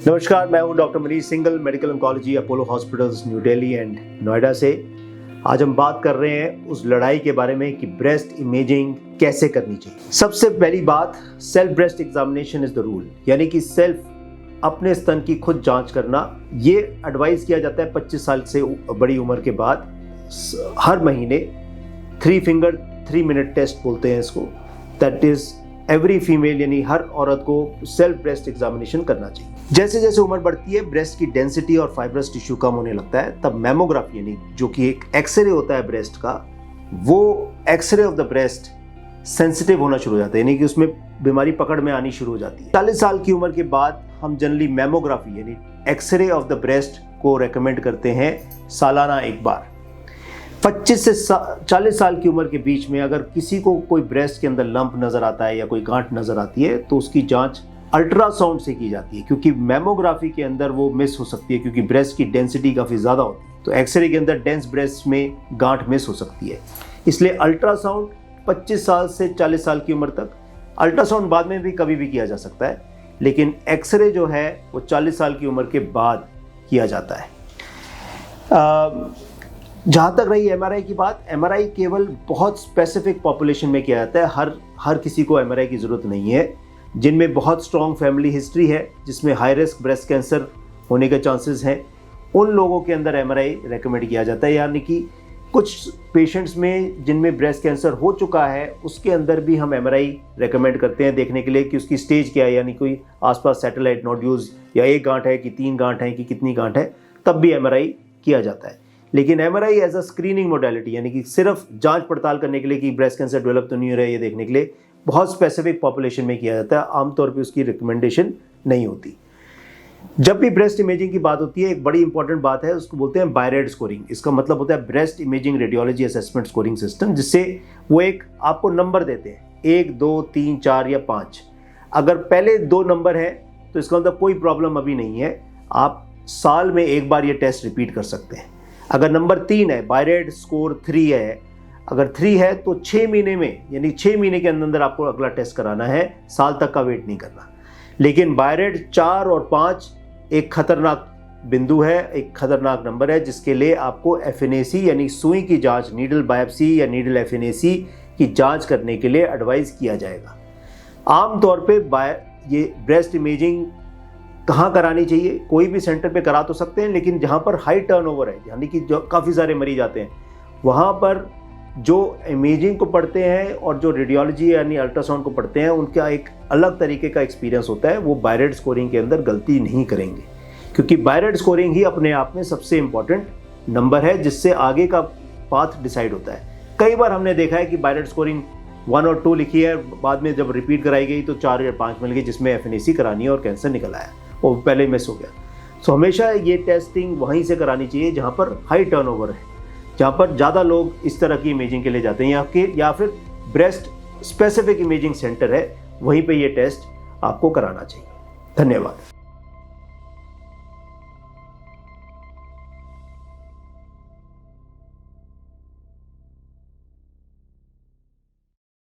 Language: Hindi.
नमस्कार, मैं हूं doctor Manish single, medical oncology, Apollo hospitals, new Delhi and Noida से। आज हम बात कर रहे हैं उस लड़ाई के बारे में कि ब्रेस्ट इमेजिंग कैसे करनी चाहिए। सबसे पहली बात, self breast examination is the rule, यानी कि सेल्फ अपने स्तन की खुद जांच करना। ये एडवाइस किया जाता है 25 साल से बड़ी उम्र के बाद हर महीने 3 फिंगर 3 मिनट टेस्ट बोलते हैं इसको। दैट इज एवरी फीमेल, यानी हर औरत को सेल्फ ब्रेस्ट एग्जामिनेशन करना चाहिए। जैसे जैसे उम्र बढ़ती है, ब्रेस्ट की डेंसिटी और फाइब्रस टिश्यू कम होने लगता है, तब मैमोग्राफी यानी जो कि एक एक्सरे होता है ब्रेस्ट का, वो x ray of the breast sensitive होना शुरू हो जाता है, यानी कि उसमें बीमारी पकड़ में आनी शुरू हो जाती है। 40 साल की उम्र के बाद हम जनरली मैमोग्राफी यानी एक्सरे ऑफ द ब्रेस्ट को रेकमेंड करते हैं सालाना एक बार। 25 से 40 साल की उम्र के बीच में अगर किसी को कोई ब्रेस्ट के अंदर लंप नजर आता है या कोई गांठ नजर आती है तो उसकी जांच अल्ट्रासाउंड से की जाती है, क्योंकि मैमोग्राफी के अंदर वो मिस हो सकती है, क्योंकि ब्रेस्ट की डेंसिटी काफ़ी ज़्यादा होती है। तो एक्सरे के अंदर डेंस ब्रेस्ट में गांठ मिस हो सकती है, इसलिए अल्ट्रासाउंड 25 साल से 40 साल की उम्र तक। अल्ट्रासाउंड बाद में भी कभी भी किया जा सकता है, लेकिन एक्सरे जो है वो 40 साल की उम्र के बाद किया जाता है। जहाँ तक रही एमआरआई की बात, एमआरआई केवल बहुत स्पेसिफिक पॉपुलेशन में किया जाता है। हर किसी को एमआरआई की ज़रूरत नहीं है। जिनमें बहुत स्ट्रॉन्ग फैमिली हिस्ट्री है, जिसमें हाई रिस्क ब्रेस्ट कैंसर होने के चांसेस हैं, उन लोगों के अंदर एमआरआई रेकमेंड किया जाता है। यानी कि कुछ पेशेंट्स में जिनमें ब्रेस्ट कैंसर हो चुका है, उसके अंदर भी हम एमआरआई रेकमेंड करते हैं देखने के लिए कि उसकी स्टेज क्या है, यानी कोई आसपास सैटेलाइट नोड्यूल्स या एक गांठ है कि 3 गांठ है कि कितनी गांठ है, तब भी एमआरआई किया जाता है। लेकिन MRI as a screening modality, यानी कि सिर्फ जांच पड़ताल करने के लिए कि ब्रेस्ट कैंसर डेवलप तो नहीं हो रहा है, ये देखने के लिए बहुत स्पेसिफिक पॉपुलेशन में किया जाता है। आमतौर पे उसकी रिकमेंडेशन नहीं होती। जब भी ब्रेस्ट इमेजिंग की बात होती है, एक बड़ी इंपॉर्टेंट बात है, उसको बोलते हैं बायरेड स्कोरिंग। इसका मतलब होता है breast imaging radiology assessment scoring system, जिससे वो एक आपको नंबर देते हैं 1, 2, 3, 4 या 5। अगर पहले 2 नंबर है तो इसका मतलब कोई प्रॉब्लम अभी नहीं है, आप साल में एक बार ये टेस्ट रिपीट कर सकते हैं। अगर नंबर 3 है, बायरेड स्कोर 3 है, अगर 3 है तो 6 महीने में, यानी 6 महीने के अंदर आपको अगला टेस्ट कराना है, साल तक का वेट नहीं करना। लेकिन बायरेड 4 और 5 एक खतरनाक बिंदु है, एक खतरनाक नंबर है, जिसके लिए आपको एफएनएसी यानी सुई की जांच, नीडल बायोप्सी या नीडल एफएनएसी की जांच करने के लिए एडवाइस किया जाएगा। आमतौर पे ये ब्रेस्ट इमेजिंग कहाँ करानी चाहिए? कोई भी सेंटर पे करा तो सकते हैं, लेकिन जहाँ पर हाई टर्नओवर है, यानी कि जो काफ़ी सारे मरीज आते हैं, वहाँ पर जो इमेजिंग को पढ़ते हैं और जो रेडियोलॉजी यानी अल्ट्रासाउंड को पढ़ते हैं, उनका एक अलग तरीके का एक्सपीरियंस होता है। वो बायरेड स्कोरिंग के अंदर गलती नहीं करेंगे, क्योंकि बायरेड स्कोरिंग ही अपने आप में सबसे इंपॉर्टेंट नंबर है, जिससे आगे का पाथ डिसाइड होता है। कई बार हमने देखा है कि बायरेड स्कोरिंग 1 और 2 लिखी है, बाद में जब रिपीट कराई गई तो 4 या 5 मिल गई, जिसमें एफएनएसी करानी है और कैंसर निकल आया, वो पहले मिस हो गया। सो हमेशा ये टेस्टिंग वहीं से करानी चाहिए जहाँ पर हाई टर्नओवर है, जहाँ पर ज़्यादा लोग इस तरह की इमेजिंग के लिए जाते हैं, या फिर ब्रेस्ट स्पेसिफिक इमेजिंग सेंटर है, वहीं पे ये टेस्ट आपको कराना चाहिए। धन्यवाद।